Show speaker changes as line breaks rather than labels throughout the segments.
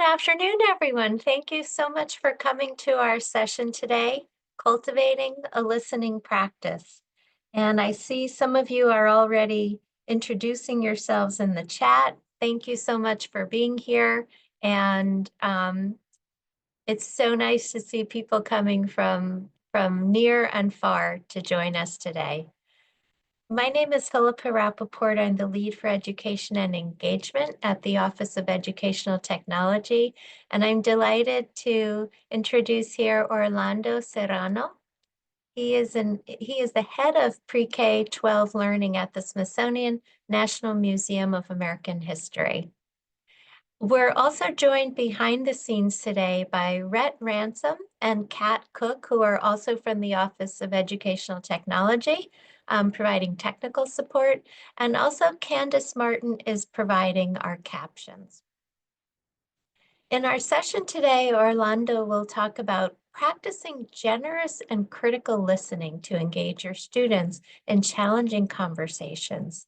afternoon, everyone. Thank you so much for coming to our session today, Cultivating a Listening Practice. And I see some of you are already introducing yourselves in the chat. Thank you so much for being here. And it's so nice to see people coming from near and far to join us today. My name is Philippa Rappaport. I'm the lead for education and engagement at the Office of Educational Technology, and I'm delighted to introduce here Orlando Serrano. He is the head of Pre-K-12 learning at the Smithsonian National Museum of American History. We're also joined behind the scenes today by Rhett Ransom and Kat Cook, who are also from the Office of Educational Technology, providing technical support, and also Candace Martin is providing our captions. In our session today, Orlando will talk about practicing generous and critical listening to engage your students in challenging conversations.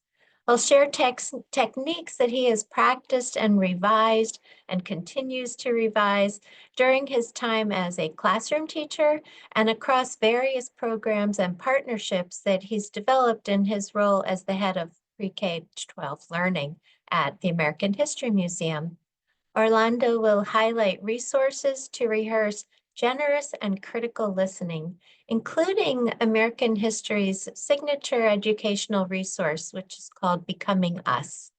He'll share techniques that he has practiced and revised and continues to revise during his time as a classroom teacher and across various programs and partnerships that he's developed in his role as the head of Pre-K-12 learning at the American History Museum. Orlando will highlight resources to rehearse generous and critical listening, including American History's signature educational resource, which is called Becoming Us.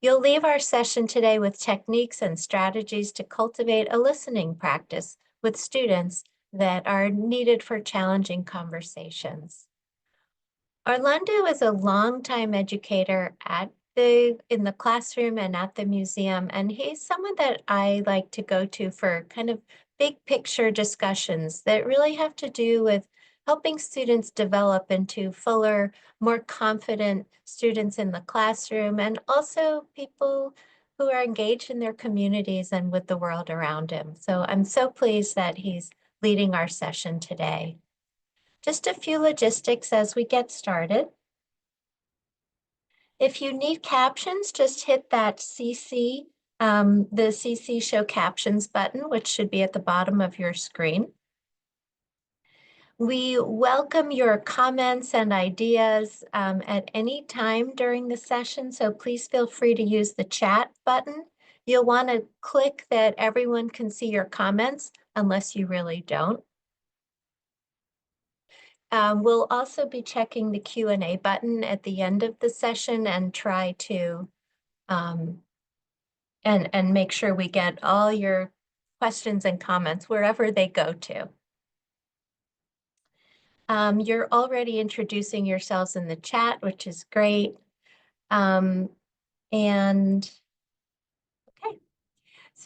You'll leave our session today with techniques and strategies to cultivate a listening practice with students that are needed for challenging conversations. Orlando is a longtime educator in the classroom and at the museum, and he's someone that I like to go to for kind of big picture discussions that really have to do with helping students develop into fuller, more confident students in the classroom, and also people who are engaged in their communities and with the world around him. So I'm so pleased that he's leading our session today. Just a few logistics as we get started. If you need captions, just hit that CC, the CC Show Captions button, which should be at the bottom of your screen. We welcome your comments and ideas at any time during the session, so please feel free to use the chat button. You'll want to click that everyone can see your comments, unless you really don't. We'll also be checking the Q&A button at the end of the session and try to and make sure we get all your questions and comments wherever they go to. You're already introducing yourselves in the chat, which is great. So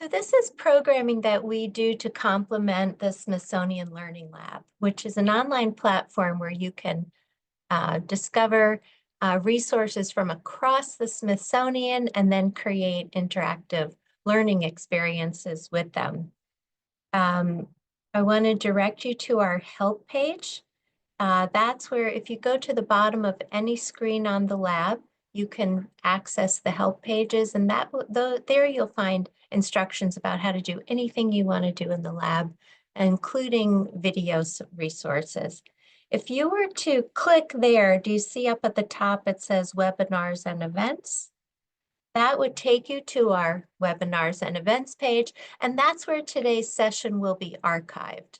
this is programming that we do to complement the Smithsonian Learning Lab, which is an online platform where you can discover resources from across the Smithsonian and then create interactive learning experiences with them. I want to direct you to our help page. That's where if you go to the bottom of any screen on the lab, you can access the help pages, and there you'll find instructions about how to do anything you want to do in the lab, including videos resources. If you were to click there, do you see up at the top it says webinars and events? That would take you to our webinars and events page, and that's where today's session will be archived.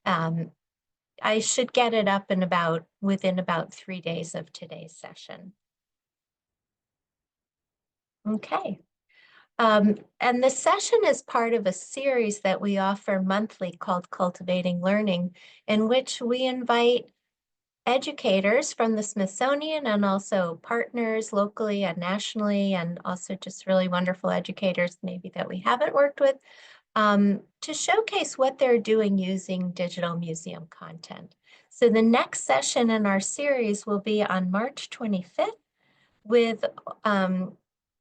I should get it up within about 3 days of today's session. Okay. And the session is part of a series that we offer monthly called Cultivating Learning, in which we invite educators from the Smithsonian and also partners locally and nationally, and also just really wonderful educators maybe that we haven't worked with, to showcase what they're doing using digital museum content. So the next session in our series will be on March 25th with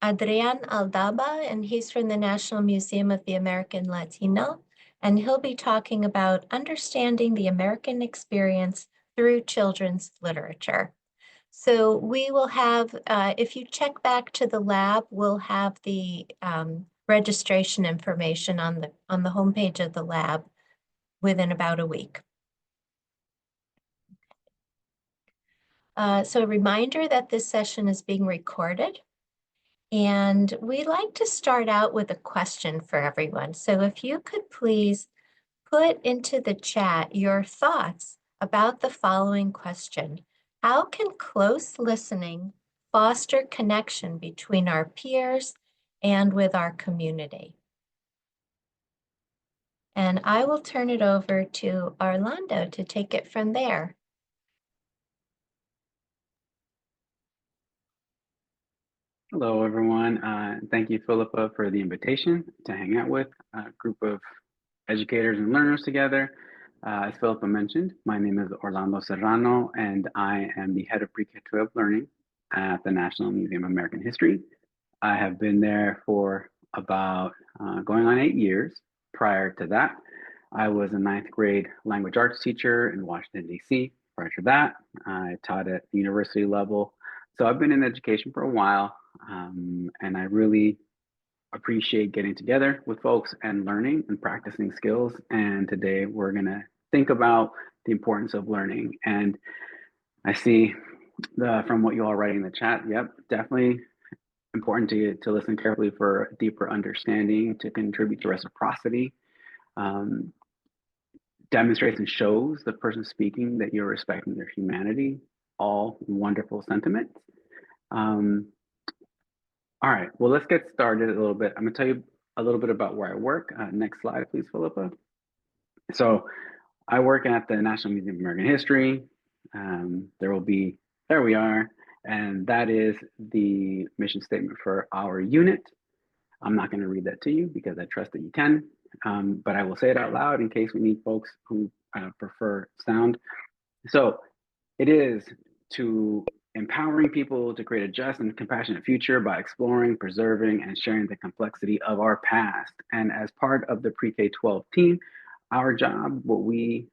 Adrian Aldaba, and he's from the National Museum of the American Latino, and he'll be talking about understanding the American experience through children's literature. So we will have, if you check back to the lab, we'll have the registration information on the homepage of the lab within about a week. So a reminder that this session is being recorded. And we like to start out with a question for everyone. So if you could please put into the chat your thoughts about the following question. How can close listening foster connection between our peers and with our community? And I will turn it over to Orlando to take it from there.
Hello, everyone. Thank you, Philippa, for the invitation to hang out with a group of educators and learners together. As Philippa mentioned, my name is Orlando Serrano, and I am the head of Pre-K-12 Learning at the National Museum of American History. I have been there for about going on 8 years. Prior to that, I was a 9th grade language arts teacher in Washington, D.C. Prior to that, I taught at the university level. So I've been in education for a while, and I really appreciate getting together with folks and learning and practicing skills. And today we're going to think about the importance of learning. And I see from what you all writing in the chat, yep, definitely important to listen carefully for deeper understanding, to contribute to reciprocity. Demonstrates and shows the person speaking that you're respecting their humanity. All wonderful sentiments. All right, well, let's get started a little bit. I'm gonna tell you a little bit about where I work. Next slide, please, Philippa. So I work at the National Museum of American History. There we are. And that is the mission statement for our unit. I'm not gonna read that to you because I trust that you can, but I will say it out loud in case we need folks who prefer sound. So it is to empowering people to create a just and compassionate future by exploring, preserving, and sharing the complexity of our past. And as part of the Pre-K-12 team, our job, what we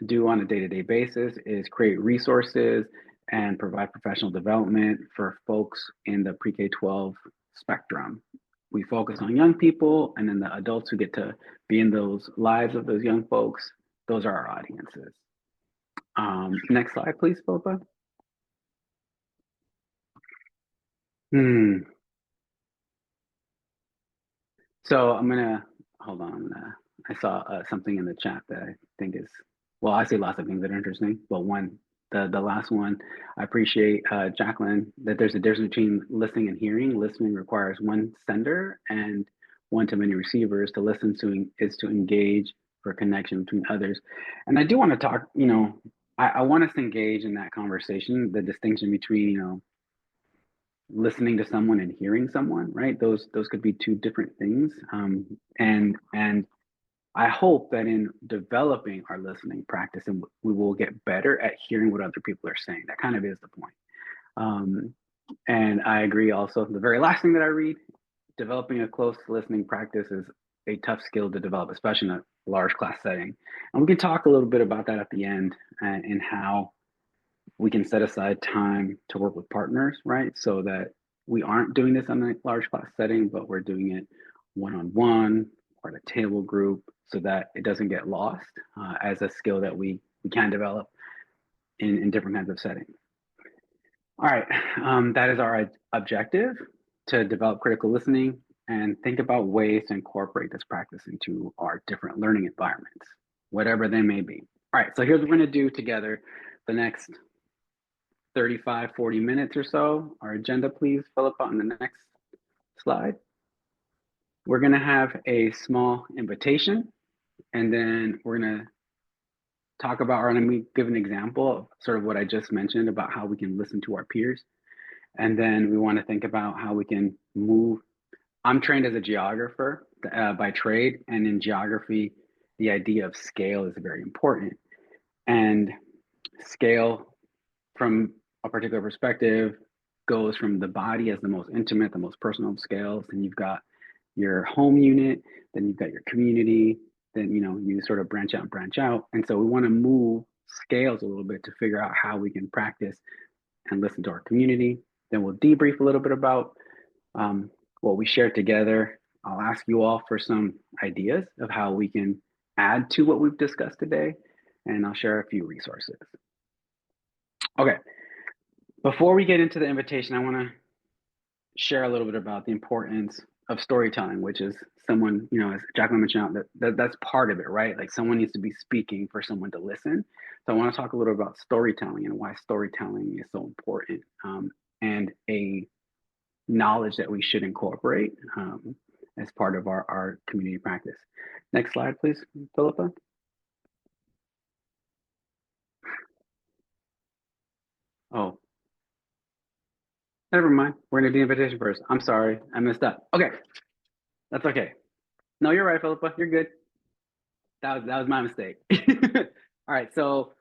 do on a day-to-day basis, is create resources and provide professional development for folks in the Pre-K-12 spectrum. We focus on young people, and then the adults who get to be in those lives of those young folks, those are our audiences. Next slide, please, Philippa. So I'm gonna, hold on. I saw something in the chat that I think is, well, I see lots of things that are interesting, but the last one, I appreciate, Jacqueline, that there's a difference between listening and hearing. Listening requires one sender and one-to-many receivers. To listen to is to engage for connection between others. And I do want to talk, I want us to engage in that conversation, the distinction between, listening to someone and hearing someone, right? Those could be two different things. And I hope that in developing our listening practice, and we will get better at hearing what other people are saying. That kind of is the point. And I agree also, the very last thing that I read, developing a close listening practice is a tough skill to develop, especially in a large class setting. And we can talk a little bit about that at the end and how we can set aside time to work with partners, right? So that we aren't doing this in a large class setting, but we're doing it one-on-one or in a table group so that it doesn't get lost as a skill that we can develop in different kinds of settings. All right, that is our objective, to develop critical listening and think about ways to incorporate this practice into our different learning environments, whatever they may be. All right, so here's what we're gonna do together the next 35, 40 minutes or so. Our agenda, please, Philippa, on the next slide. We're gonna have a small invitation, and then we're gonna talk about, or let me give an example of sort of what I just mentioned about how we can listen to our peers. And then we wanna think about how we can move. I'm trained as a geographer by trade, and in geography, the idea of scale is very important. And scale, from a particular perspective, goes from the body as the most intimate, the most personal scales. Then you've got your home unit, then you've got your community, then you sort of branch out. And so we want to move scales a little bit to figure out how we can practice and listen to our community. Then we'll debrief a little bit about what we shared together I'll ask you all for some ideas of how we can add to what we've discussed today, and I'll share a few resources. Okay, before we get into the invitation, I want to share a little bit about the importance of storytelling, which is someone, as Jacqueline mentioned, that's part of it, right? Like someone needs to be speaking for someone to listen. So I want to talk a little about storytelling and why storytelling is so important, and a knowledge that we should incorporate as part of our community practice. Next slide, please, Philippa. Oh, never mind. We're gonna do the invitation first. I'm sorry, I messed up. Okay, that's okay. No, you're right, Philippa. You're good. That was my mistake. All right, so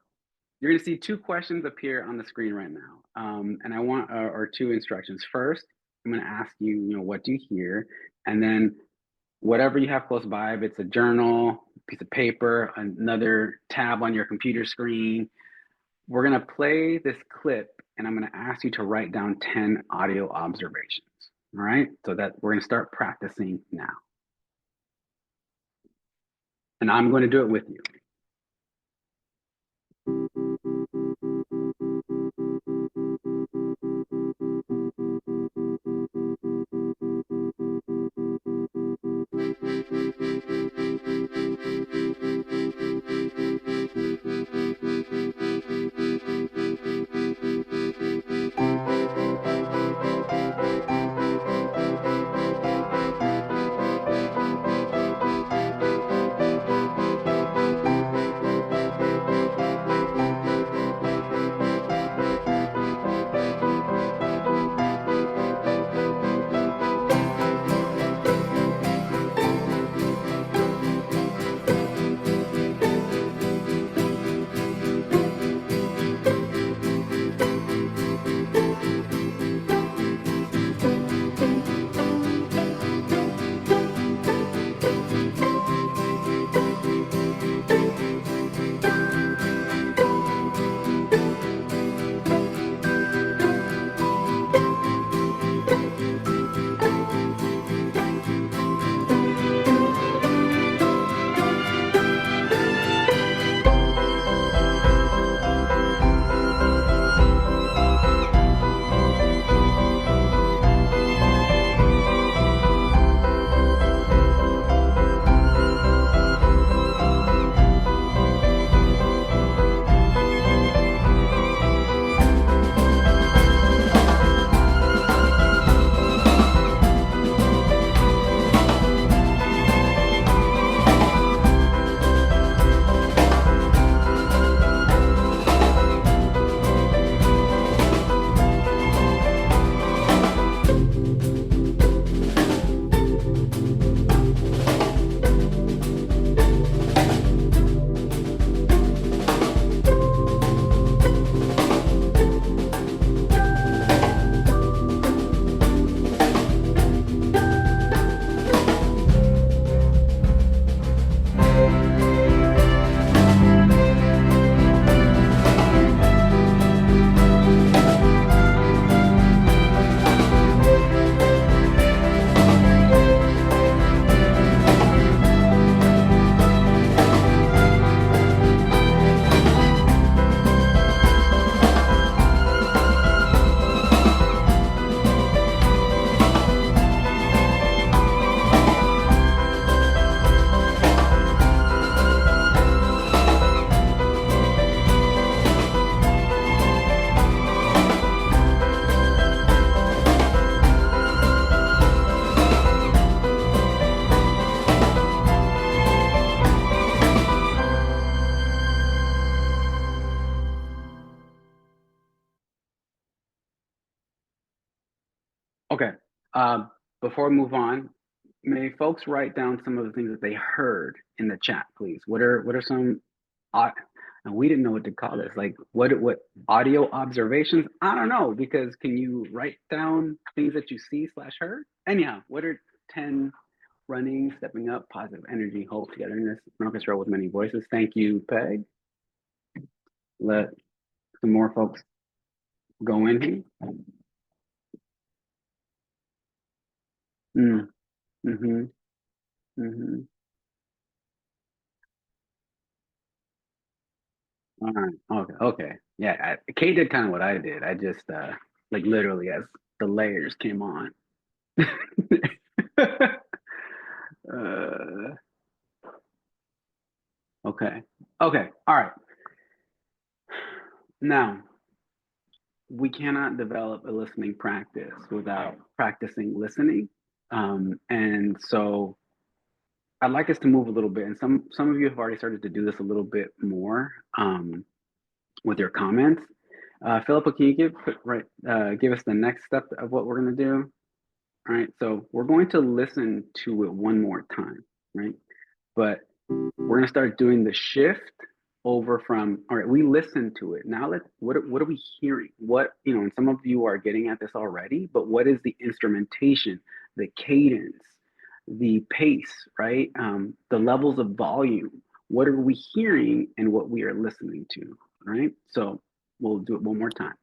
you're gonna see two questions appear on the screen right now, and I want or two instructions. First, I'm gonna ask you, what do you hear, and then whatever you have close by, if it's a journal, piece of paper, another tab on your computer screen, we're gonna play this clip, and I'm gonna ask you to write down 10 audio observations. All right, so that we're gonna start practicing now, and I'm going to do it with you. Okay. Before we move on, may folks write down some of the things that they heard in the chat, please? What are some, and we didn't know what to call this. Like what audio observations? I don't know, because can you write down things that you see / heard? Anyhow, what are 10 running, stepping up, positive energy, hope, togetherness, an orchestra with many voices? Thank you, Peg. Let some more folks go in here. Mm-hmm. Mm-hmm. All right. Okay. Okay. Yeah. Kate did kind of what I did. I just like literally as the layers came on. uh, okay. Okay. All right. Now, we cannot develop a listening practice without practicing listening. And so I'd like us to move a little bit. And some of you have already started to do this a little bit more with your comments. Philippa, can you give us the next step of what we're going to do? All right. So we're going to listen to it one more time, right? But we're going to start doing the shift over from, all right, we listened to it. Now what are we hearing? What, and some of you are getting at this already, but what is the instrumentation, the cadence, the pace, right? The levels of volume. What are we hearing and what we are listening to, right? So we'll do it one more time.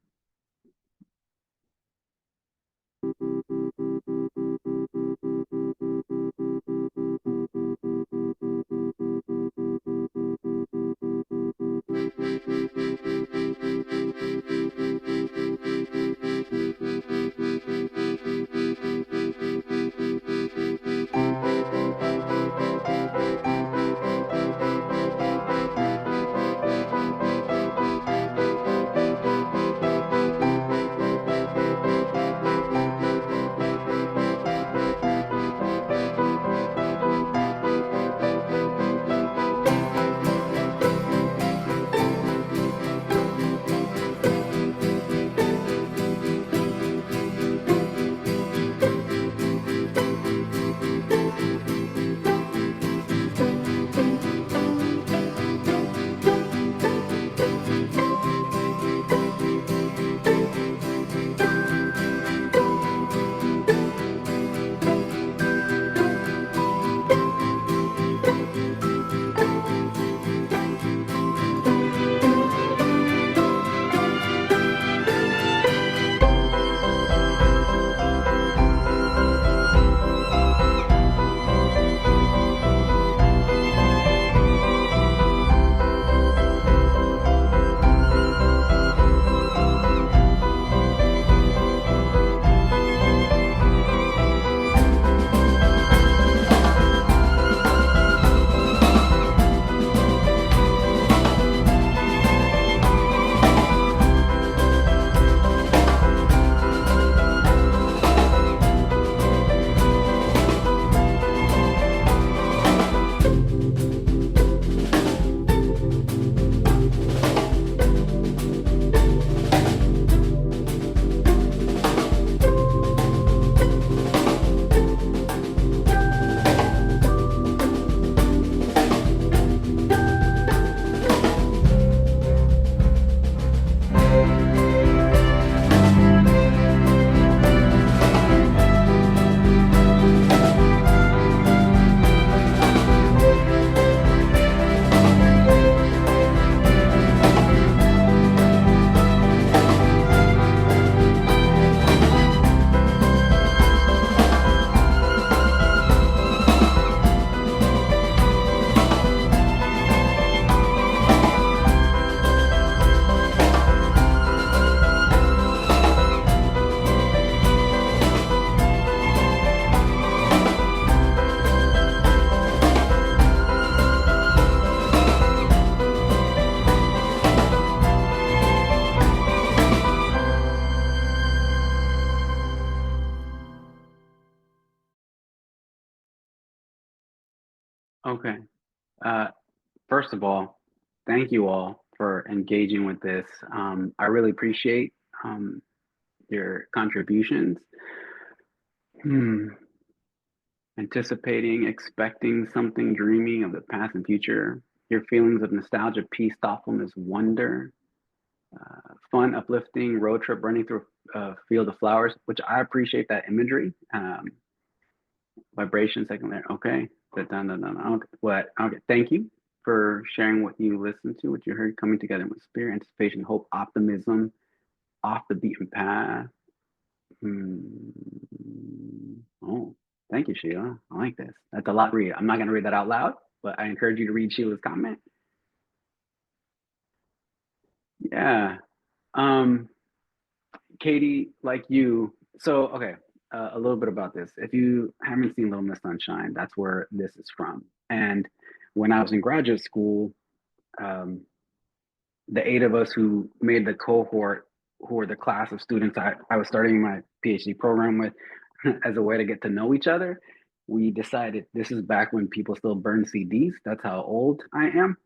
Okay. Uh, First of all, thank you all for engaging with this. I really appreciate your contributions. Hmm. Anticipating, expecting something, dreaming of the past and future. Your feelings of nostalgia, peace, thoughtfulness, wonder, fun, uplifting road trip running through a field of flowers, which I appreciate that imagery. Vibration, second layer. Okay. Okay. What? Okay. Thank you for sharing what you listened to, what you heard, coming together with spirit, anticipation, hope, optimism, off the beaten path. Hmm. Oh. Thank you, Sheila. I like this. That's a lot to read. I'm not going to read that out loud, but I encourage you to read Sheila's comment. Yeah. Um, Katie, like you, so okay, a little bit about this. If you haven't seen Little Miss Sunshine, that's where this is from. And when I was in graduate school, um, the eight of us who made the cohort, who were the class of students I was starting my PhD program with, as a way to get to know each other, we decided this is back when people still burn CDs. That's how old I am.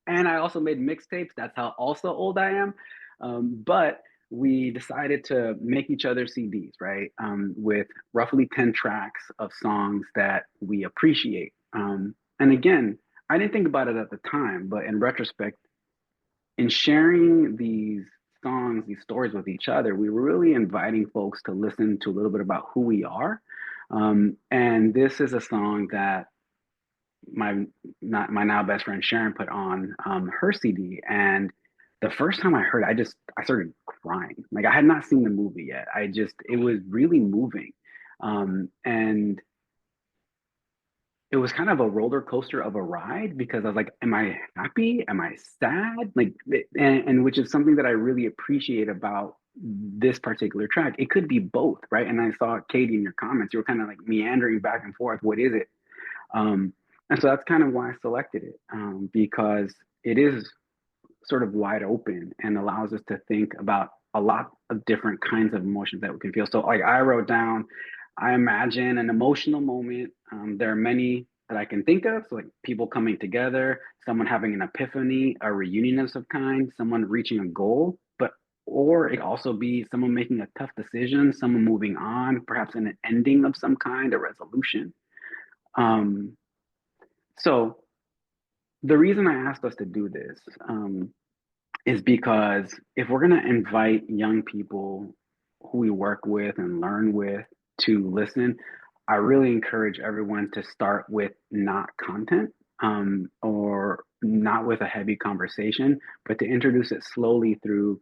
And I also made mixtapes. That's how also old I am. But we decided to make each other CDs, right? With roughly 10 tracks of songs that we appreciate. And again, I didn't think about it at the time, but in retrospect, in sharing these songs, these stories with each other, we were really inviting folks to listen to a little bit about who we are. And this is a song that my not my now best friend Sharon put on her CD. And the first time I heard it, I started crying. Like I had not seen the movie yet. It was really moving. And it was kind of a roller coaster of a ride because I was like, am I happy? Am I sad? Like, and which is something that I really appreciate about this particular track. It could be both, right? And I saw Katie in your comments, you were kind of like meandering back and forth. What is it? Um, and so that's kind of why I selected it, because it is sort of wide open and allows us to think about a lot of different kinds of emotions that we can feel. So, like I wrote down, I imagine an emotional moment. There are many that I can think of, so like people coming together, someone having an epiphany, a reunion of some kind, someone reaching a goal, but or it could also be someone making a tough decision, someone moving on, perhaps an ending of some kind, a resolution. Um, so the reason I asked us to do this is because if we're going to invite young people who we work with and learn with to listen, I really encourage everyone to start with not content, or not with a heavy conversation, but to introduce it slowly through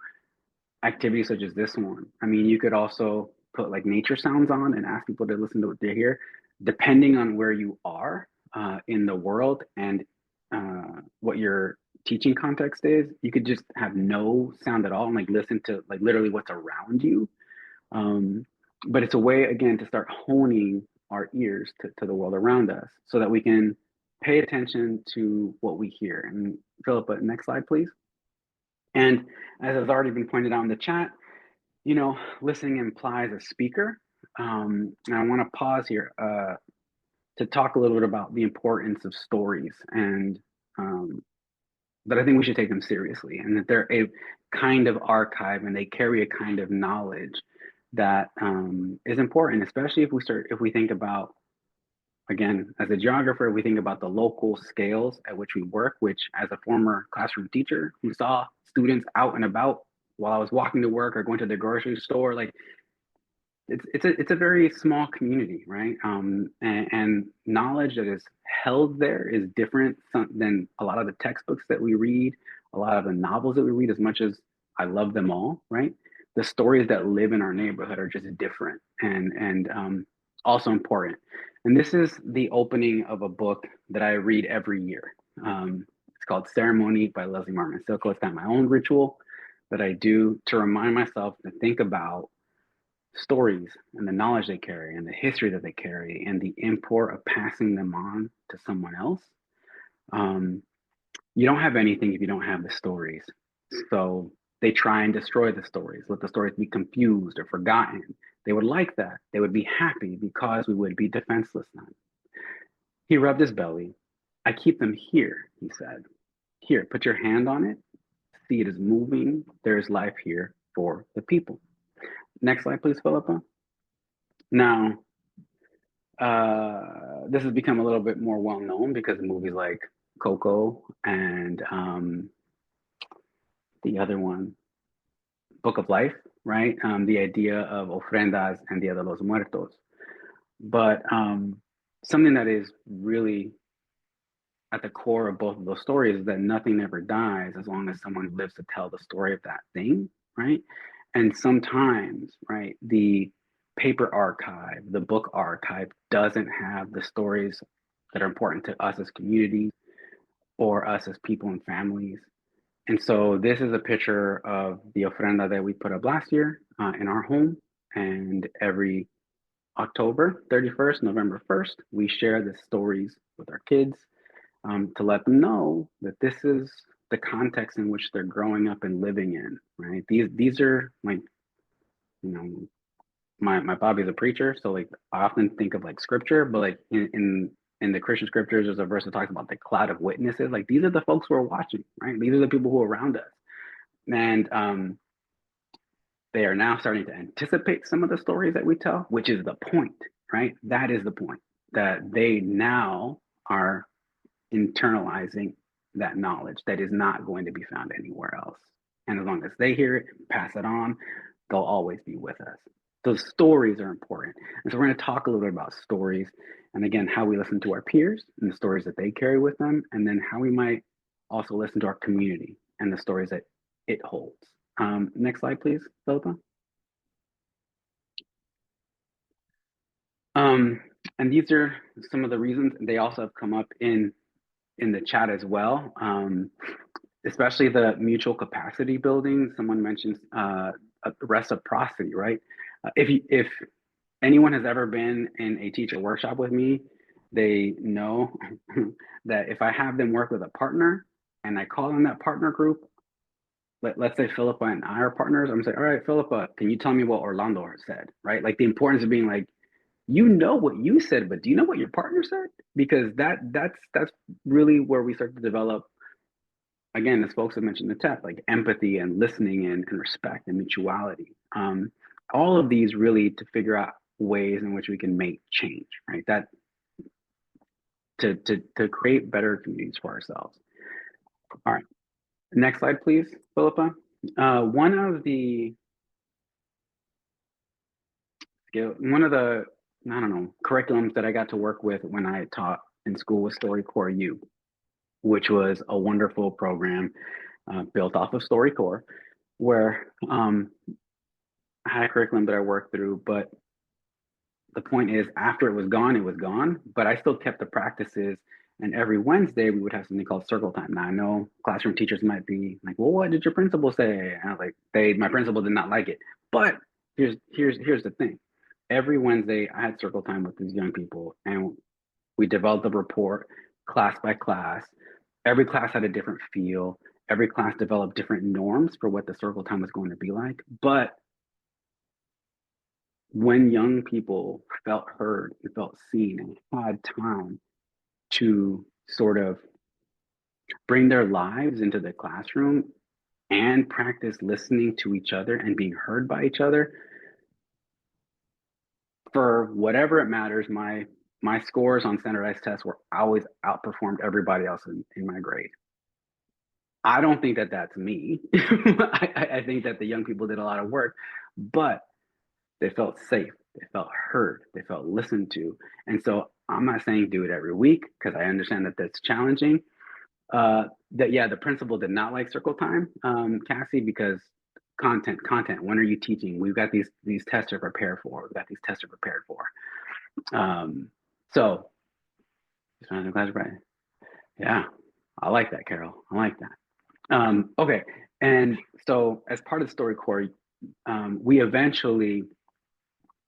activities such as this one. I mean, you could also put like nature sounds on and ask people to listen to what they hear, depending on where you are in the world and what your teaching context is. You could just have no sound at all and like listen to like literally what's around you. Um, but it's a way again to start honing our ears to the world around us so that we can pay attention to what we hear. And Philippa, next slide, please. And as has already been pointed out in the chat, listening implies a speaker. And I want to pause here to talk a little bit about the importance of stories and that I think we should take them seriously and that they're a kind of archive and they carry a kind of knowledge that is important, especially if we think about, again, as a geographer, we think about the local scales at which we work, which as a former classroom teacher who saw students out and about while I was walking to work or going to the grocery store, like it's a very small community, right? And knowledge that is held there is different than a lot of the textbooks that we read, a lot of the novels that we read. As much as I love them all, right? The stories that live in our neighborhood are just different and also important. And this is the opening of a book that I read every year. It's called Ceremony by Leslie Marmon Silko. It's got my own ritual that I do to remind myself to think about stories and the knowledge they carry and the history that they carry and the import of passing them on to someone else. Um, you don't have anything if you don't have the stories. So they try and destroy the stories, let the stories be confused or forgotten. They would like that. They would be happy because we would be defenseless then. He rubbed his belly. I keep them here, he said. Here, put your hand on it. See, it is moving. There is life here for the people. Next slide, please, Philippa. Now, this has become a little bit more well known because of movies like Coco and the other one, Book of Life, right? The idea of ofrendas and Dia de los Muertos. But something that is really at the core of both of those stories is that nothing ever dies as long as someone lives to tell the story of that thing, right? And sometimes, right, the paper archive, the book archive doesn't have the stories that are important to us as communities or us as people and families. And so this is a picture of the ofrenda that we put up last year in our home. And every October 31st, November 1st, we share the stories with our kids to let them know that this is the context in which they're growing up and living in, right? These are like, you know, my Bobby's a preacher, so like I often think of like scripture, but like in the Christian scriptures, there's a verse that talks about the cloud of witnesses. Like these are the folks who are watching, right? These are the people who are around us, and they are now starting to anticipate some of the stories that we tell, which is the point, right? That is the point, that they now are internalizing that knowledge that is not going to be found anywhere else. And as long as they hear it, pass it on, they'll always be with us. Those stories are important. And so we're going to talk a little bit about stories and again, how we listen to our peers and the stories that they carry with them, and then how we might also listen to our community and the stories that it holds. Next slide, please, Philippa. And these are some of the reasons. They also have come up in the chat as well, especially the mutual capacity building. Someone mentions reciprocity, right? If anyone has ever been in a teacher workshop with me, they know that if I have them work with a partner and I call in that partner group, let's say Philippa and I are partners, I'm gonna say, all right, Philippa, can you tell me what Orlando said, right? Like the importance of being like, you know what you said, but do you know what your partner said? Because that's really where we start to develop, again, as folks have mentioned in the chat, like empathy and listening and respect and mutuality. All of these really to figure out ways in which we can make change, right? That to create better communities for ourselves. All right, next slide, please, Philippa. One of the I don't know, curriculums that I got to work with when I taught in school was StoryCorps U, which was a wonderful program built off of StoryCorps, where I had a curriculum that I worked through, but the point is after it was gone, but I still kept the practices. And every Wednesday we would have something called circle time. Now I know classroom teachers might be like, well, what did your principal say? And I was like, my principal did not like it. But here's the thing. Every Wednesday I had circle time with these young people and we developed a report class by class. Every class had a different feel. Every class developed different norms for what the circle time was going to be like. But when young people felt heard and felt seen and had time to sort of bring their lives into the classroom and practice listening to each other and being heard by each other, for whatever it matters, my scores on standardized tests were always outperformed everybody else in my grade. I don't think that that's me. I think that the young people did a lot of work, but they felt safe, they felt heard, they felt listened to. And so I'm not saying do it every week because I understand that that's challenging. The principal did not like circle time, Cassie, because content. When are you teaching? We've got these tests to prepare for. We've got these tests to prepare for. So, yeah, I like that, Carol. I like that. Okay, and so as part of the StoryCorps, we eventually,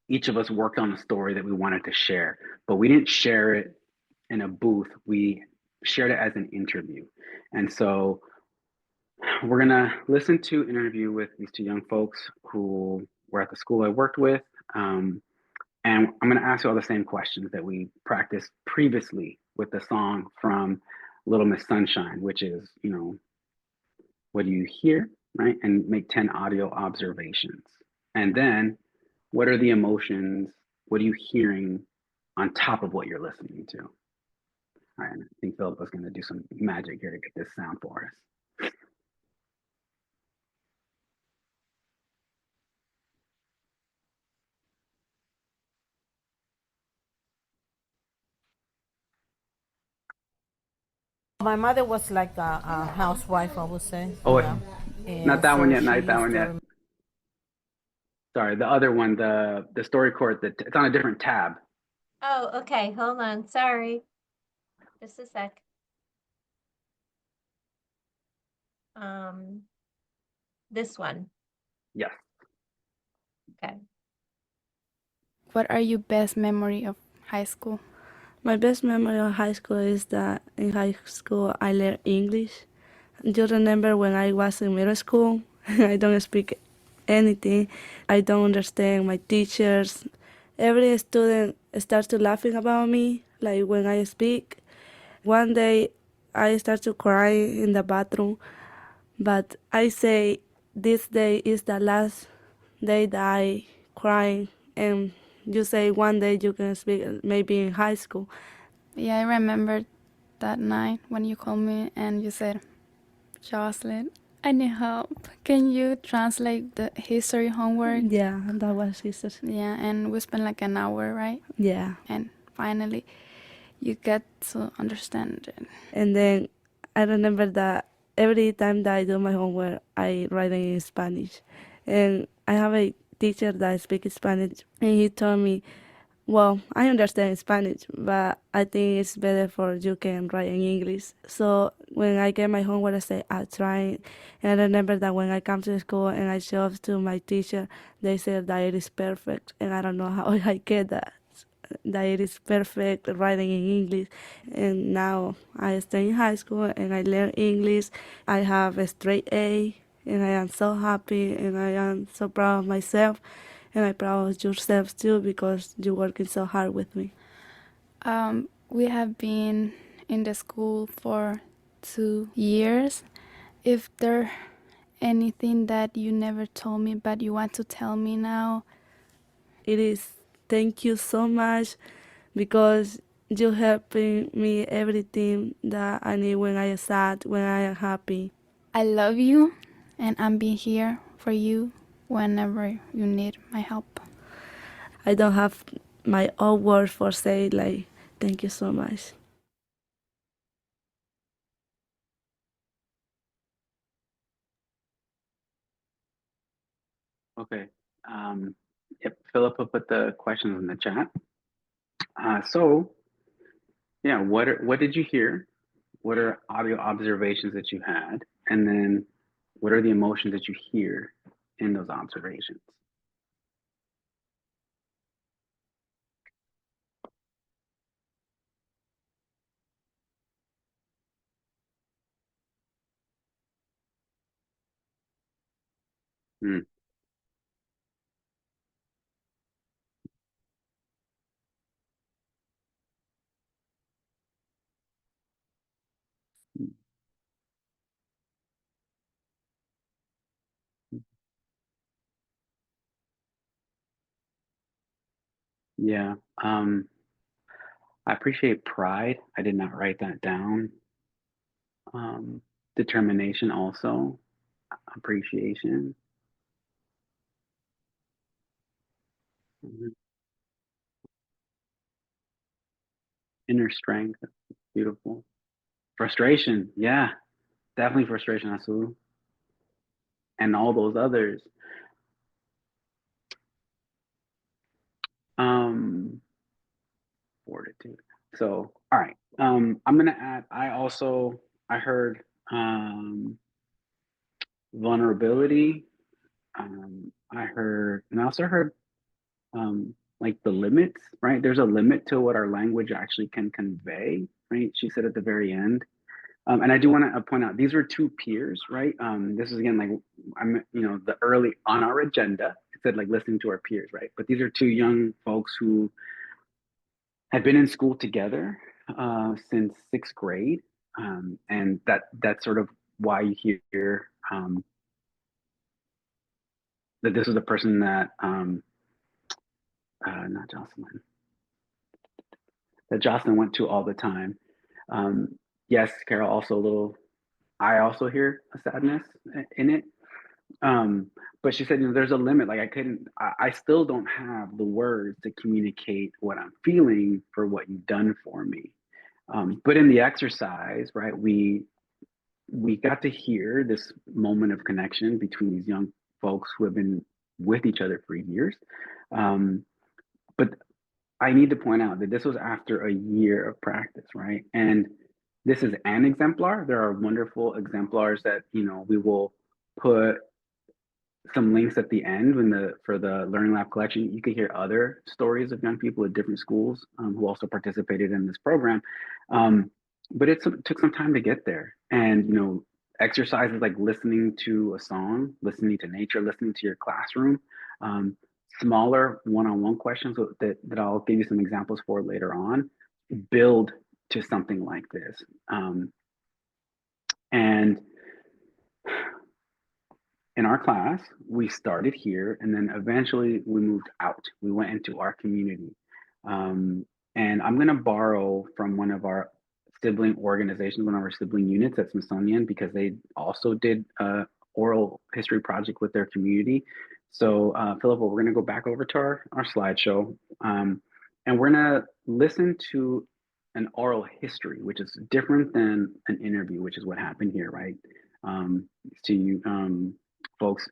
each of us worked on a story that we wanted to share, but we didn't share it in a booth. We shared it as an interview. And so we're gonna listen to an interview with these two young folks who were at the school I worked with. And I'm gonna ask you all the same questions that we practiced previously with the song from Little Miss Sunshine, which is, what do you hear, right? And make 10 audio observations. And then what are the emotions? What are you hearing on top of what you're listening to? All right, I think Philip was gonna do some magic here to get this sound for us.
My mother was like a housewife, I would say.
Oh,
Yeah.
not
And
that one
so
yet,
she
not that
used
one
to
yet. Sorry, the other one, the story court, that it's on a different tab.
Oh, okay, hold on, sorry. Just a sec. This one,
Yes.
okay.
What are your best memory of high school?
My best memory of high school is that in high school I learned English. You remember when I was in middle school, I don't speak anything. I don't understand my teachers. Every student starts to laughing about me, like when I speak. One day I start to cry in the bathroom, but I say this day is the last day that I cry, and you say one day you can speak, maybe in high school.
Yeah, I remember that night when you called me and you said, Jocelyn, I need help. Can you translate the history homework?
Yeah, that was history.
Yeah, and we spent like an hour, right?
Yeah.
And finally, you get to understand it.
And then I remember that every time that I do my homework, I write it in Spanish. And I have a teacher that speaks Spanish, and he told me, well, I understand Spanish, but I think it's better for you can write in English. So when I get my homework, I say, I try. And I remember that when I come to school and I show up to my teacher, they said that it is perfect. And I don't know how I get that it is perfect writing in English. And now I stay in high school and I learn English. I have a straight A, and I am so happy and I am so proud of myself. And I'm proud of yourself too, because you're working so hard with me.
We have been in the school for 2 years. If there anything that you never told me but you want to tell me now?
It is thank you so much, because you helping me everything that I need when I am sad, when I am happy.
I love you and I'm being here for you whenever you need my help.
I don't have my own words for say like thank you so much.
Okay. Yep. Philippa put the questions in the chat. So yeah, what did you hear? What are audio observations that you had? And then what are the emotions that you hear in those observations? Hmm. Yeah. I appreciate pride. I did not write that down. Determination also. Appreciation. Mhm. Inner strength. Beautiful. Frustration. Yeah. Definitely frustration, Asu. And all those others. Um, Fortitude. So, all right. I'm gonna add. I heard vulnerability. I heard, and I also heard like the limits. Right, there's a limit to what our language actually can convey. Right, she said at the very end. And I do want to point out these were two peers, right? This is again like the early on our agenda. It said like listening to our peers, right? But these are two young folks who had been in school together since sixth grade, and that's sort of why you hear that this was a person that not Jocelyn, that Jocelyn went to all the time. Yes, Carol, also a little. I also hear a sadness in it. But she said, there's a limit. Like I still don't have the words to communicate what I'm feeling for what you've done for me. But in the exercise, right, we got to hear this moment of connection between these young folks who have been with each other for years. But I need to point out that this was after a year of practice, right? And this is an exemplar. There are wonderful exemplars that, we will put some links at the end for the Learning Lab collection. You can hear other stories of young people at different schools who also participated in this program. But it took some time to get there. And, exercises like listening to a song, listening to nature, listening to your classroom, smaller one-on-one questions that I'll give you some examples for later on, build to something like this. And in our class, we started here, and then eventually we moved out. We went into our community. And I'm going to borrow from one of our sibling organizations, one of our sibling units at Smithsonian, because they also did an oral history project with their community. So, Philippa, we're going to go back over to our slideshow, and we're going to listen to an oral history, which is different than an interview, which is what happened here, right? So you folks,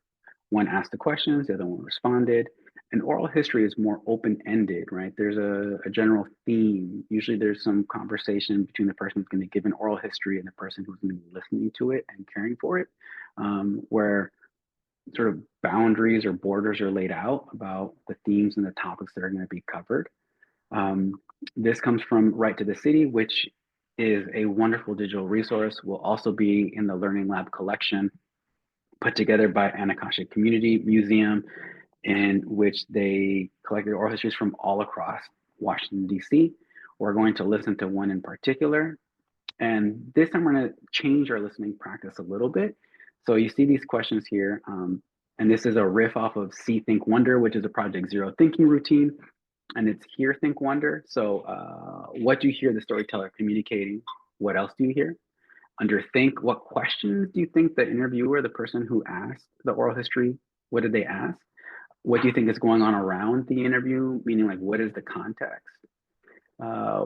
one asked the questions, the other one responded. And oral history is more open-ended, right? There's a general theme. Usually there's some conversation between the person who's going to give an oral history and the person who's going to be listening to it and caring for it, where sort of boundaries or borders are laid out about the themes and the topics that are going to be covered. This comes from Right to the City, which is a wonderful digital resource. Will also be in the Learning Lab collection put together by Anacostia Community Museum, in which they collected oral histories from all across Washington, D.C. We're going to listen to one in particular. And this time we're going to change our listening practice a little bit. So you see these questions here, and this is a riff off of See, Think, Wonder, which is a Project Zero thinking routine. And it's Hear, Think, Wonder. So what do you hear the storyteller communicating? What else do you hear? Under Think, what questions do you think the interviewer, the person who asked the oral history, what did they ask? What do you think is going on around the interview? Meaning, like, what is the context?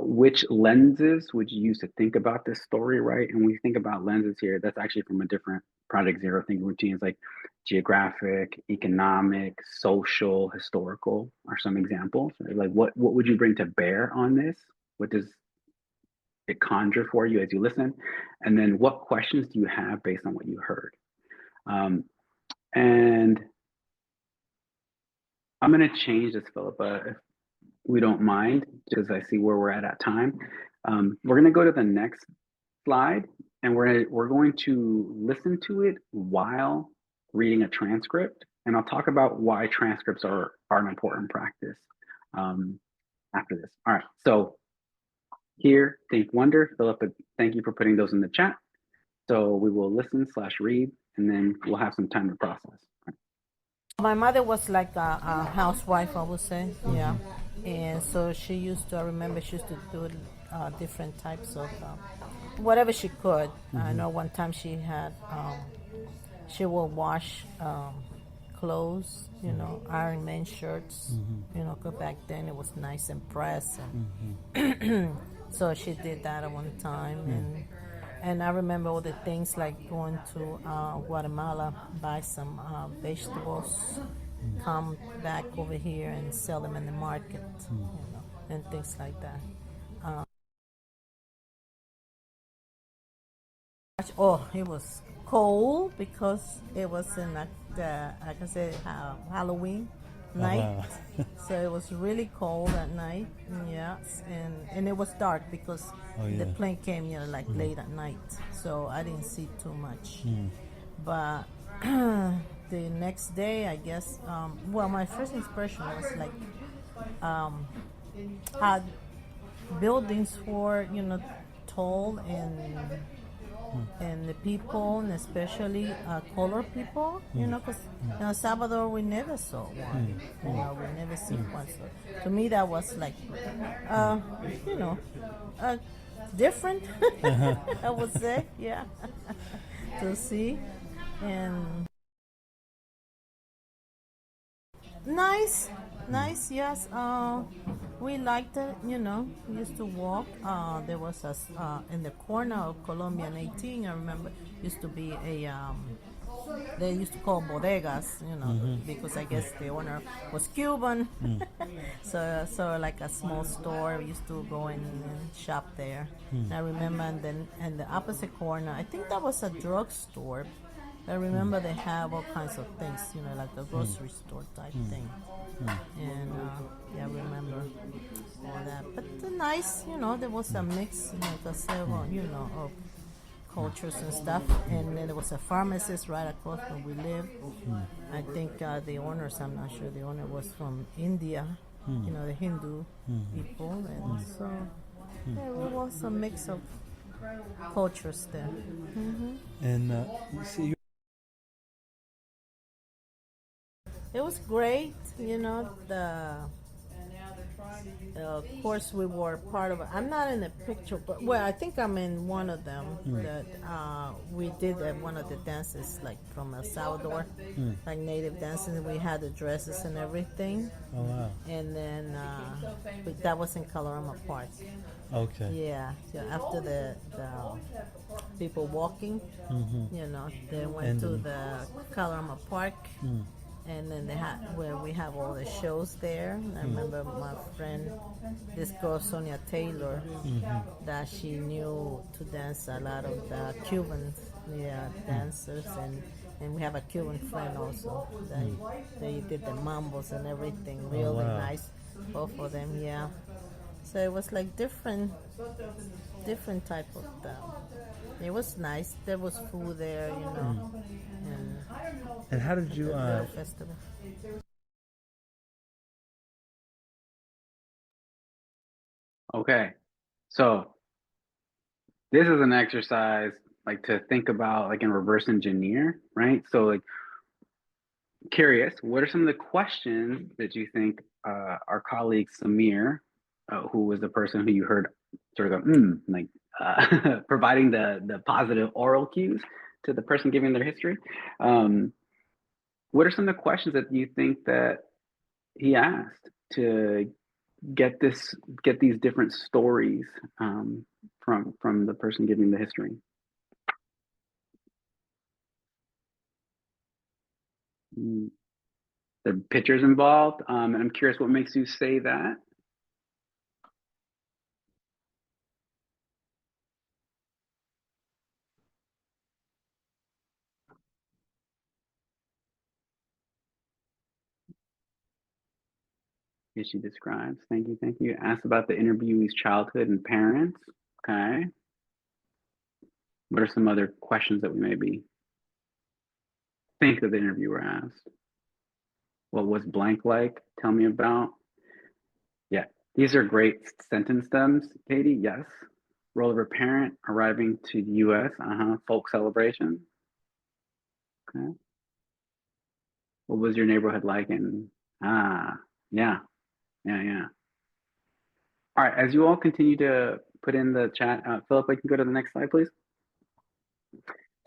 Which lenses would you use to think about this story, right? And when we think about lenses here, that's actually from a different Project Zero thinking routines, like geographic, economic, social, historical are some examples. Right? Like, what would you bring to bear on this? What does it conjure for you as you listen? And then what questions do you have based on what you heard? And I'm going to change this, Philippa, if we don't mind, because I see where we're at time. We're going to go to the next slide, and we're going to listen to it while reading a transcript. And I'll talk about why transcripts are an important practice after this. All right, so Hear, Think, Wonder. Philippa, thank you for putting those in the chat. So we will listen/read, and then we'll have some time to process.
My mother was like a housewife, I would say, yeah. And so she used to, I remember she used to do different types of, whatever she could. I know one time she had, she will wash clothes, iron men's shirts, because back then it was nice and pressed. And so she did that at one time. And I remember all the things like going to Guatemala, buy some vegetables, come back over here and sell them in the market, and things like that. It was cold because it was in like I said, Halloween night. So it was really cold at night. Yes, and it was dark because the plane came, like late at night. So I didn't see too much. But the next day, I guess, my first impression was like how buildings were, tall and the people, and especially colored people, because in El Salvador we never saw one, we never seen one. So to me that was like, different, I would say, yeah, to see. And nice, yes. We liked it, you know. We used to walk. There was in the corner of Colombia and 18. I remember used to be a they used to call bodegas, you know, because I guess the owner was Cuban. So like a small store. We used to go in and shop there. And I remember, and then in the opposite corner, I think that was a drugstore. I remember they have all kinds of things, you know, like a grocery store type thing. And yeah, I remember all that. But nice, you know, there was a mix, like I said, well, you know, of cultures and stuff. And then there was a pharmacist right across where we lived. I think the owners, I'm not sure, the owner was from India, you know, the Hindu people. And so yeah, it was a mix of cultures there.
And you see,
It was great, you know. Of course, we were part of it. I'm not in the picture, but well, I think I'm in one of them. That we did one of the dances, like from El Salvador, like native dances. We had the dresses and everything,
oh wow,
and then but that was in Calorama Park.
okay,
Yeah, so after the people walking, you know, they went
And
to
then-
the Calorama Park. And then they had where we have all the shows there. I remember my friend, this girl Sonia Taylor, that she knew to dance a lot of the Cuban dancers, and we have a Cuban friend also. They did the mambos and everything, really
wow.
nice, both of them. Yeah, so it was like different type of. It was nice. There was food there, you know,
and how did you
the festival.
Okay, so this is an exercise like to think about like in reverse engineer, right? So like curious, what are some of the questions that you think our colleague Samir, who was the person who you heard sort of go, like providing the positive oral cues to the person giving their history. What are some of the questions that you think that he asked to get these different stories from the person giving the history? The pictures involved, and I'm curious what makes you say that. Here she describes. Thank you, thank you. Asked about the interviewee's childhood and parents. Okay. What are some other questions that we maybe think that the interviewer asked? What was blank like? Tell me about. Yeah, these are great sentence stems, Katie. Yes. Role of her parent arriving to the US. Folk celebration. Okay. What was your neighborhood like? And yeah. All right, as you all continue to put in the chat, Philip, I can go to the next slide, please.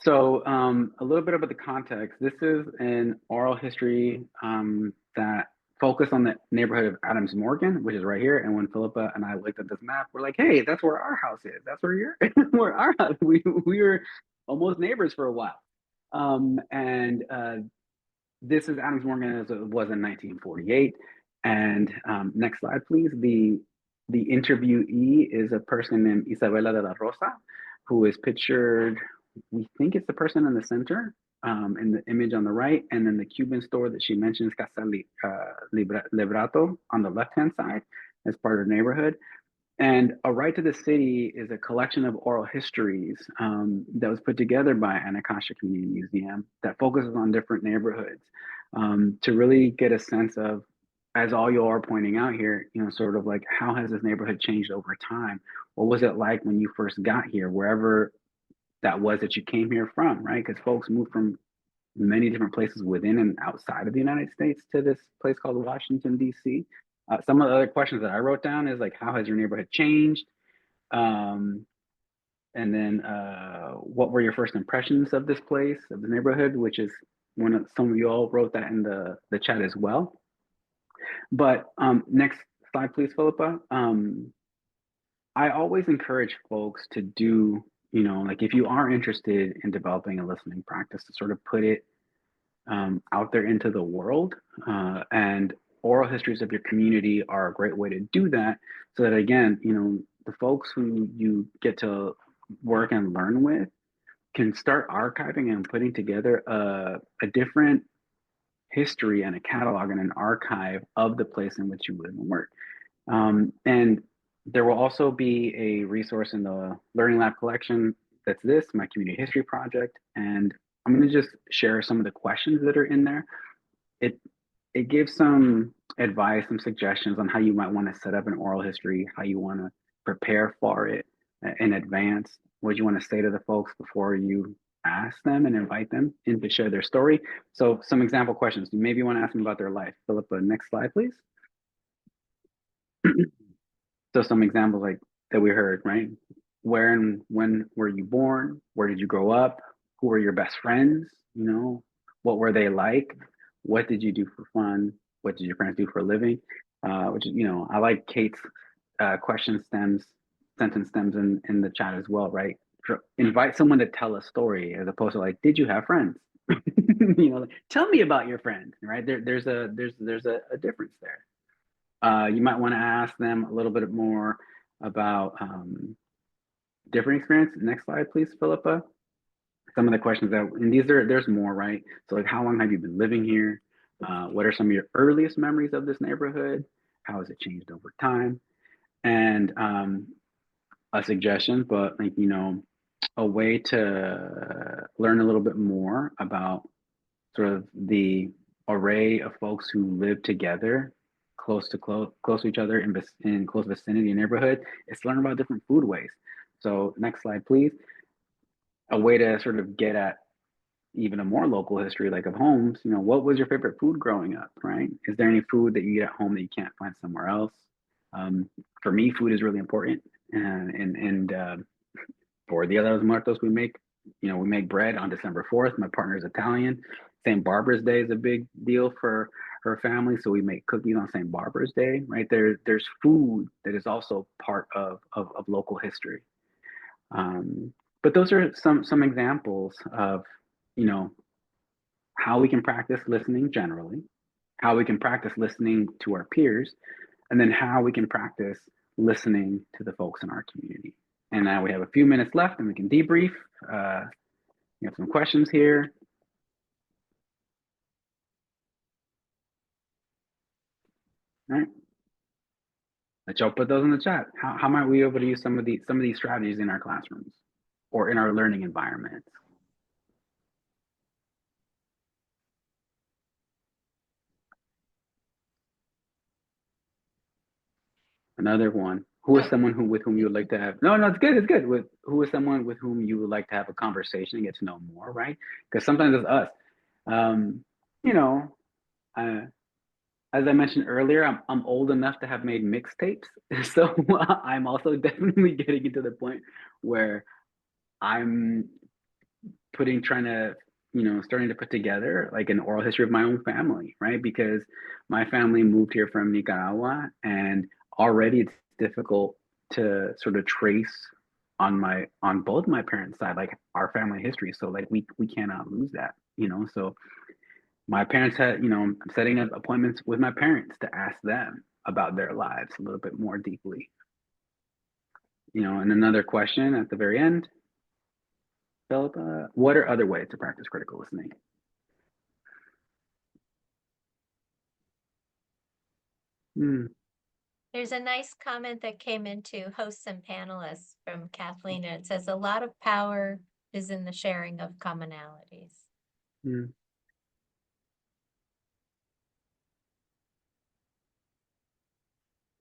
So a little bit about the context. This is an oral history that focused on the neighborhood of Adams Morgan, which is right here. And when Philippa and I looked at this map, we're like, hey, that's where our house is. That's where you're, where our house. We were almost neighbors for a while. This is Adams Morgan as it was in 1948. And next slide, please. The interviewee is a person named Isabela de la Rosa, who is pictured, we think it's the person in the center, in the image on the right, and then the Cuban store that she mentions, Casa Librato, on the left-hand side as part of the neighborhood. And A Ride to the City is a collection of oral histories that was put together by Anacostia Community Museum that focuses on different neighborhoods to really get a sense of, as all you are pointing out here, you know, sort of like how has this neighborhood changed over time? What was it like when you first got here, wherever that was that you came here from, right? Because folks moved from many different places within and outside of the United States to this place called Washington, D.C. Some of the other questions that I wrote down is like, how has your neighborhood changed? And then what were your first impressions of this place, of the neighborhood, which is some of you all wrote that in the chat as well. But next slide, please, Philippa. I always encourage folks to do, like if you are interested in developing a listening practice, to sort of put it out there into the world. And oral histories of your community are a great way to do that. So that, again, the folks who you get to work and learn with can start archiving and putting together a different history and a catalog and an archive of the place in which you live and work. And there will also be a resource in the Learning Lab collection that's my community history project. And I'm going to just share some of the questions that are in there. It gives some advice, some suggestions on how you might want to set up an oral history, how you want to prepare for it in advance, what you want to say to the folks before you ask them and invite them in to share their story. So some example questions. You maybe want to ask them about their life. Philippa, next slide, please. So some examples like that we heard, right? Where and when were you born? Where did you grow up? Who were your best friends? What were they like? What did you do for fun? What did your parents do for a living? Which is, I like Kate's sentence stems in the chat as well, right? Invite someone to tell a story as opposed to like, did you have friends? Tell me about your friends, right? There's a difference there. You might want to ask them a little bit more about different experience. Next slide, please, Philippa. Some of the questions and there's more, right? So like, how long have you been living here? What are some of your earliest memories of this neighborhood? How has it changed over time? And a suggestion, but like, a way to learn a little bit more about sort of the array of folks who live together close to each other in close vicinity neighborhood is to learn about different foodways. So next slide, please. A way to sort of get at even a more local history, like of homes, what was your favorite food growing up, right? Is there any food that you eat at home that you can't find somewhere else? For me, food is really important. And for the other muertos, we make bread on December 4th. My partner is Italian. St. Barbara's Day is a big deal for her family, so we make cookies on St. Barbara's Day, right? There's food that is also part of local history. But those are some examples of, how we can practice listening generally, how we can practice listening to our peers, and then how we can practice listening to the folks in our community. And now we have a few minutes left and we can debrief. We have some questions here. All right. Let y'all put those in the chat. How might we be able to use some of these strategies in our classrooms or in our learning environments? Another one. Who is someone with whom you would like to have? No, it's good. It's good. Who is someone with whom you would like to have a conversation and get to know more, right? Because sometimes it's us. As I mentioned earlier, I'm old enough to have made mixtapes, so I'm also definitely getting into the point where I'm starting to put together like an oral history of my own family, right? Because my family moved here from Nicaragua, and already it's difficult to sort of trace on both my parents' side, like our family history. So like we cannot lose that, So my parents had, I'm setting up appointments with my parents to ask them about their lives a little bit more deeply. And another question at the very end, Philippa, what are other ways to practice critical listening?
There's a nice comment that came into hosts and panelists from Kathleen. It says a lot of power is in the sharing of commonalities.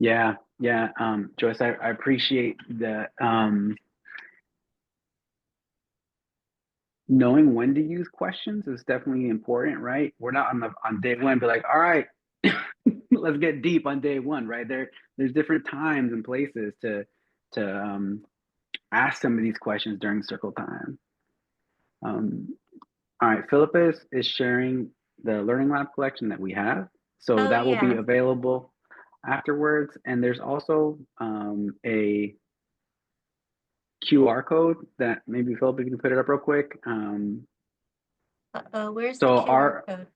Yeah. Joyce, I appreciate that. Knowing when to use questions is definitely important, right? We're not on day one, be like, all right, let's get deep on day one, right? There's different times and places to ask some of these questions during circle time. All right, Philippa is sharing the Learning Lab collection that we have. So that will be available afterwards. And there's also a QR code that maybe Philip, you can put it up real quick.
Where's the
So
QR code?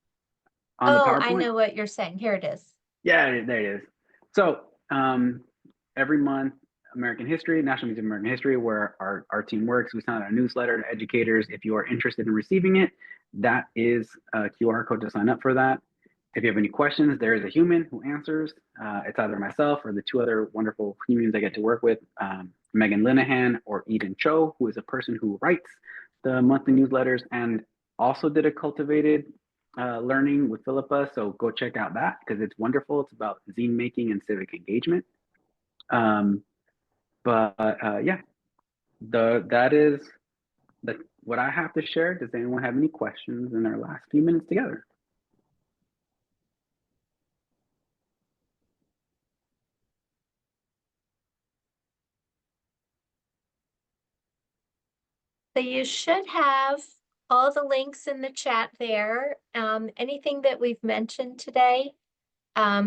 on the
Oh, I
PowerPoint.
know what you're saying. Here it is.
Yeah, there it is. So every month, American History, National Museum of American History, where our team works, we send out a newsletter to educators. If you are interested in receiving it, that is a QR code to sign up for that. If you have any questions, there is a human who answers. It's either myself or the two other wonderful humans I get to work with, Megan Linehan or Eden Cho, who is a person who writes the monthly newsletters and also did a cultivated learning with Philippa. So go check out that because it's wonderful. It's about zine making and civic engagement. Yeah, that is what I have to share. Does anyone have any questions in our last few minutes together?
So you should have all the links in the chat there. Anything that we've mentioned today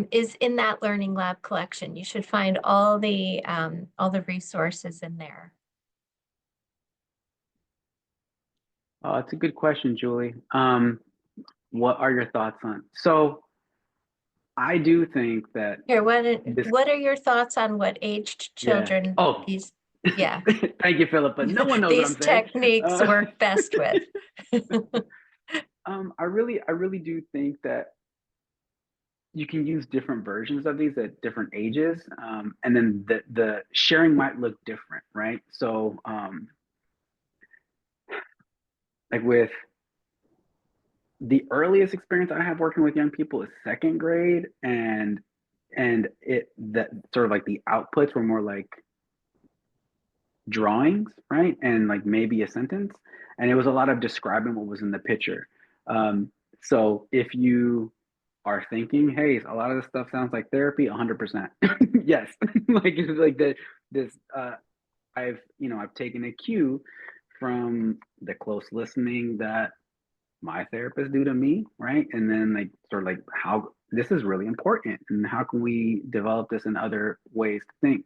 is in that Learning Lab collection. You should find all the resources in there.
Oh, it's a good question, Julie. What are your thoughts on? So I do think that
Here,
this,
what are your thoughts on what aged
yeah.
children
Oh,
these, yeah,
thank you, Philippa. No one knows what
these
I'm saying.
techniques work best with?
I really do think that you can use different versions of these at different ages, and then the sharing might look different, right? So, like with the earliest experience I have working with young people is second grade, and that sort of like the outputs were more like drawings, right? And like maybe a sentence, and it was a lot of describing what was in the picture. So if you are thinking, hey, a lot of this stuff sounds like therapy, 100%. Yes. Like it's like this I've taken a cue from the close listening that my therapist do to me, right? And then like sort of like how this is really important and how can we develop this in other ways to think.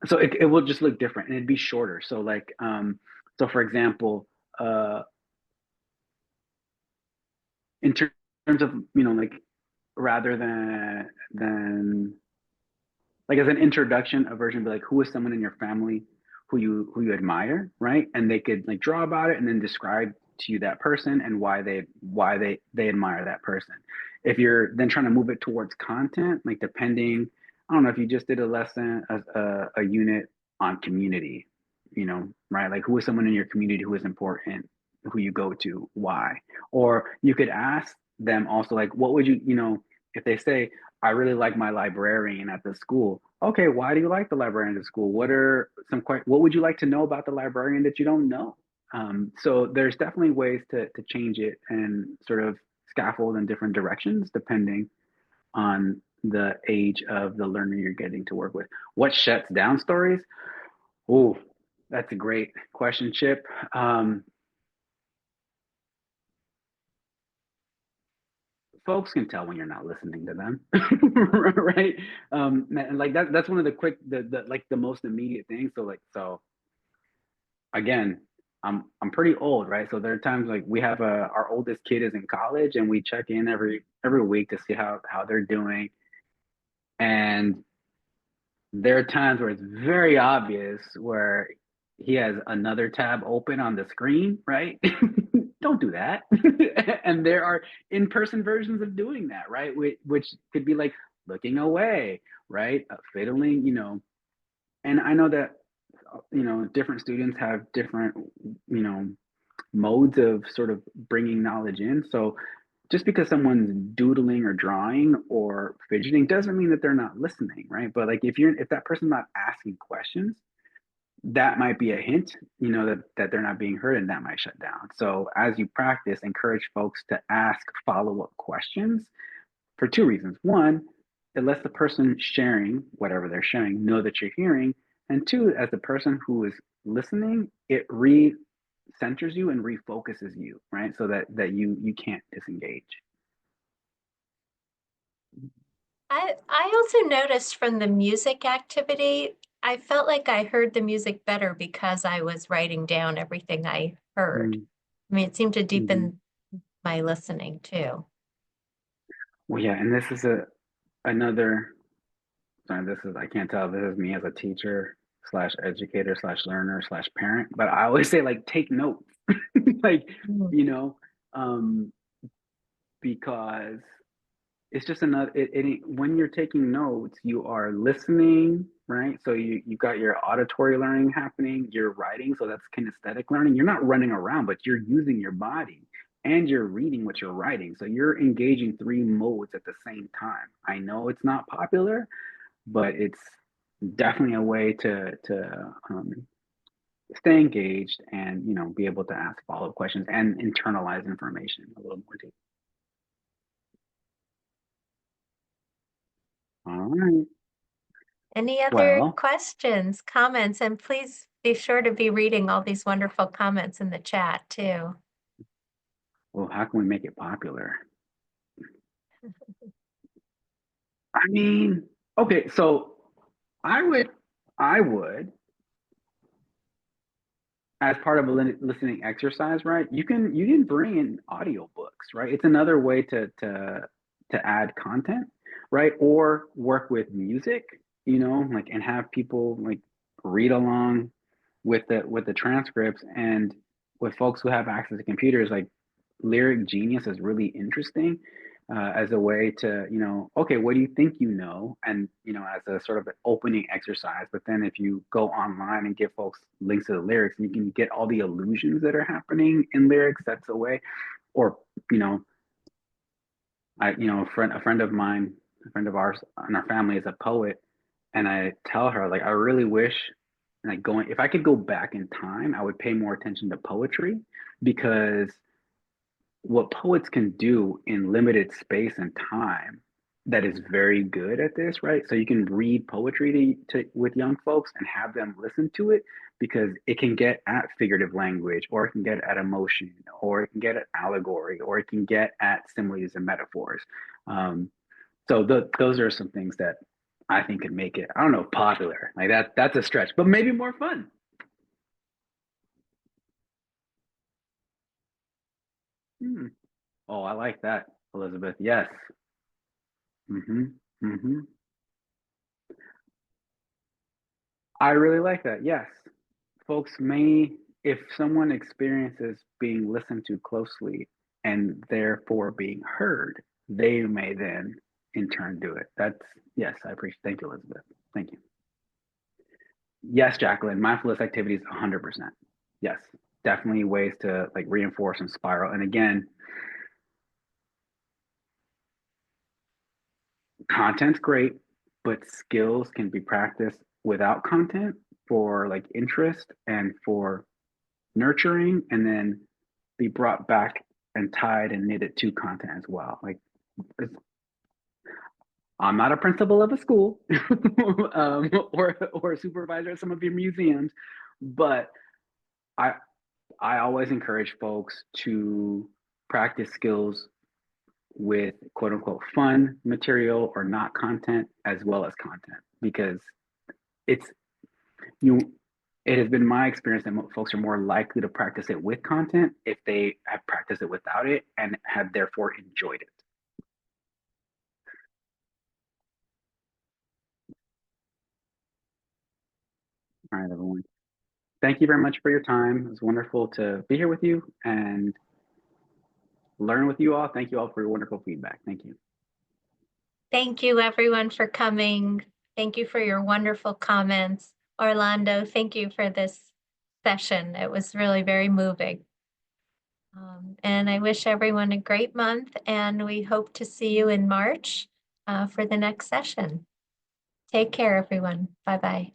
So it will just look different and it'd be shorter. So like so for example, in terms of like rather than like as an introduction, a version would be like, who is someone in your family who you admire, right? And they could like draw about it and then describe to you that person and why they admire that person. If you're then trying to move it towards content, like depending, I don't know if you just did a lesson, a unit on community, right? Like who is someone in your community who is important, who you go to, why? Or you could ask them also like, what would if they say, I really like my librarian at the school. Okay, why do you like the librarian at the school? What would you like to know about the librarian that you don't know? So there's definitely ways to change it and sort of scaffold in different directions depending on the age of the learner you're getting to work with. What shuts down stories? Oh, that's a great question, Chip. Folks can tell when you're not listening to them, right? And like that's one of the most immediate things. So again, I'm pretty old, right? So there are times like we have our oldest kid is in college and we check in every week to see how they're doing. And there are times where it's very obvious where he has another tab open on the screen, right? Don't do that. And there are in-person versions of doing that, right? Which could be like looking away, right? Fiddling, and I know that, different students have different, modes of sort of bringing knowledge in. So just because someone's doodling or drawing or fidgeting doesn't mean that they're not listening, right? But like if that person's not asking questions, that might be a hint, that they're not being heard and that might shut down. So as you practice, encourage folks to ask follow-up questions for two reasons. One, it lets the person sharing whatever they're sharing know that you're hearing. And two, as the person who is listening, it centers you and refocuses you, right? So that you can't disengage.
I also noticed from the music activity, I felt like I heard the music better because I was writing down everything I heard.
Mm,
I mean, it seemed to
mhm.
deepen my listening too.
Well, yeah, and this is another. Sorry, this is I can't tell if this is me as a teacher slash educator slash learner slash parent, but I always say like take notes, like
Mm.
you know, um, because it's just another when you're taking notes you are listening, right? So you got your auditory learning happening, you're writing, so that's kinesthetic learning. You're not running around, but you're using your body and you're reading what you're writing, so you're engaging three modes at the same time. I know it's not popular, but it's definitely a way to stay engaged and be able to ask follow-up questions and internalize information a little more deep. All right.
Any other
Well,
questions, comments? And please be sure to be reading all these wonderful comments in the chat too.
well, how can we make it popular? I mean, okay, so I would, as part of a listening exercise, right? You can bring in audiobooks, right? It's another way to add content, right? Or work with music, like and have people like read along with the transcripts. And with folks who have access to computers, like Lyric Genius is really interesting as a way to, okay, what do you think and as a sort of an opening exercise. But then if you go online and give folks links to the lyrics, you can get all the illusions that are happening in lyrics. That's a way. Or you know a friend of mine, a friend of ours in our family is a poet, and I tell her like I really wish, like going if I could go back in time, I would pay more attention to poetry, because what poets can do in limited space and time that is very good at this, right? So you can read poetry with young folks and have them listen to it, because it can get at figurative language, or it can get at emotion, or it can get at allegory, or it can get at similes and metaphors. Um, so those are some things that I think could make it, I don't know, popular. Like that's a stretch, but maybe more fun. Hmm. Oh, I like that, Elizabeth. Yes. Mm-hmm. Mm-hmm. I really like that. Yes. Folks may, if someone experiences being listened to closely and therefore being heard, they may then in turn do it. That's, yes, I appreciate. Thank you, Elizabeth. Thank you. Yes, Jacqueline, mindfulness activities 100%. Yes, definitely ways to like reinforce and spiral. And again, content's great, but skills can be practiced without content for like interest and for nurturing, and then be brought back and tied and knitted to content as well. Like, I'm not a principal of a school or a supervisor at some of your museums, but I I always encourage folks to practice skills with quote unquote fun material or not content, as well as content, because it's you it has been my experience that folks are more likely to practice it with content if they have practiced it without it and have therefore enjoyed it. All right, everyone. Thank you very much for your time. It was wonderful to be here with you and learn with you all. Thank you all for your wonderful feedback. Thank you.
Thank you, everyone, for coming. Thank you for your wonderful comments. Orlando, thank you for this session. It was really very moving. And I wish everyone a great month, and we hope to see you in March for the next session. Take care, everyone. Bye-bye.